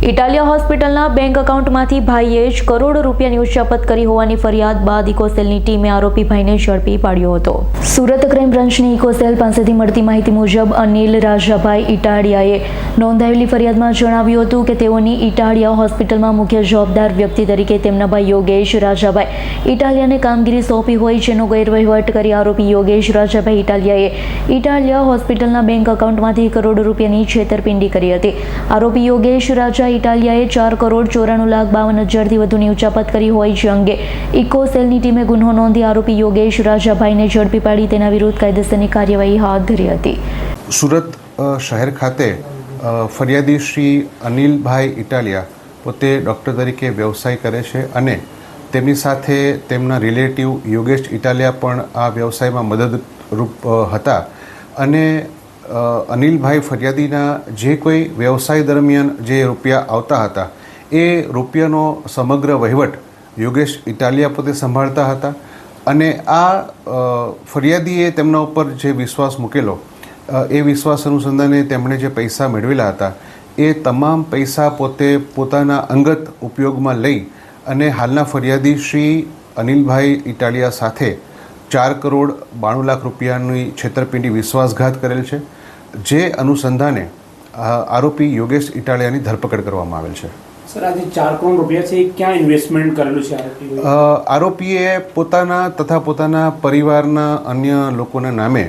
ઇટાલિયા હોસ્પિટલના બેંક એકાઉન્ટમાંથી ભાઈએ જ કરોડો રૂપિયાની ઉચ્ચાપત કરી હોવાની ફરિયાદ બાદ ઇકોસેલની ટીમે આરોપી ભાઈને ઝડપી પાડ્યો હતો। સુરત ક્રાઇમ બ્રાન્ચની ઇકોસેલ પાસેથી મળતી માહિતી મુજબ અનિલ રાજાભાઈ ઇટાલિયાએ નોંધાયેલી ફરિયાદમાં જણાવ્યું હતું કે તેઓની ઇટાલિયા હોસ્પિટલમાં મુખ્ય જવાબદાર વ્યક્તિ તરીકે તેમના ભાઈ યોગેશ રાજાભાઈ ઇટાલિયાને કામગીરી સોંપી હોય, જેનો ગેરવહીવટ કરી આરોપી યોગેશ રાજાભાઈ ઇટાલિયાએ ઇટાલિયા હોસ્પિટલના બેંક એકાઉન્ટમાંથી કરોડો રૂપિયાની છેતરપિંડી કરી હતી। આરોપી યોગેશ રાજા ઇટાલિયાએ 4,94,52,000થી વધુની ઉચાપત કરી હોય, જે અંગે ઇકોસેલની ટીમે ગુનો નોંધી આરોપી યોગેશ રાજાભાઈને ઝડપી પાડી તેના વિરુદ્ધ કાયદેસરની કાર્યવાહી હાથ ધરી હતી। સુરત શહેર ખાતે ફરિયાદી શ્રી અનિલભાઈ ઇટાલિયા પોતે ડૉક્ટર તરીકે વ્યવસાય કરે છે અને તેમની સાથે તેમના રિલેટિવ યોગેશ ઇટાલિયા પણ આ વ્યવસાયમાં મદદરૂપ હતા અને અનિલભાઈ ફરિયાદીના જે કોઈ વ્યવસાય દરમિયાન જે રૂપિયા આવતા હતા એ રૂપિયાનો સમગ્ર વહીવટ યોગેશ ઇટાલિયા પોતે સંભાળતા હતા અને આ ફરિયાદીએ તેમના ઉપર જે વિશ્વાસ મૂકેલો એ વિશ્વાસ અનુસંધાને તેમણે જે પૈસા મેળવેલા હતા એ તમામ પૈસા પોતે પોતાના અંગત ઉપયોગમાં લઈ અને હાલના ફરિયાદી શ્રી અનિલભાઈ ઇટાલિયા સાથે 4,92,00,000 રૂપિયાની છેતરપિંડી વિશ્વાસઘાત કરેલ છે, જે અનુસંધાને આરોપી યોગેશ ઇટાલિયાની ધરપકડ કરવામાં આવેલ છે। સર, આજે 4 કરોડ રૂપિયા છે, ક્યાં ઇન્વેસ્ટમેન્ટ કરેલું છે આરોપીએ પોતાના તથા પોતાના પરિવારના અન્ય લોકોના નામે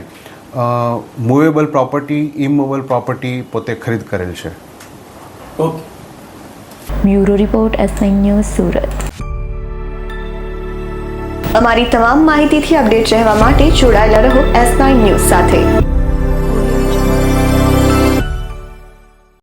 મૂવેબલ પ્રોપર્ટી, ઇમૂવેબલ પ્રોપર્ટી પોતે ખરીદ કરેલ છે। Okay. Bureau report, S9 news, Surat. અમારી તમામ માહિતીથી અપડેટ રહેવા માટે જોડાયેલા રહો S9 ન્યૂઝ સાથે।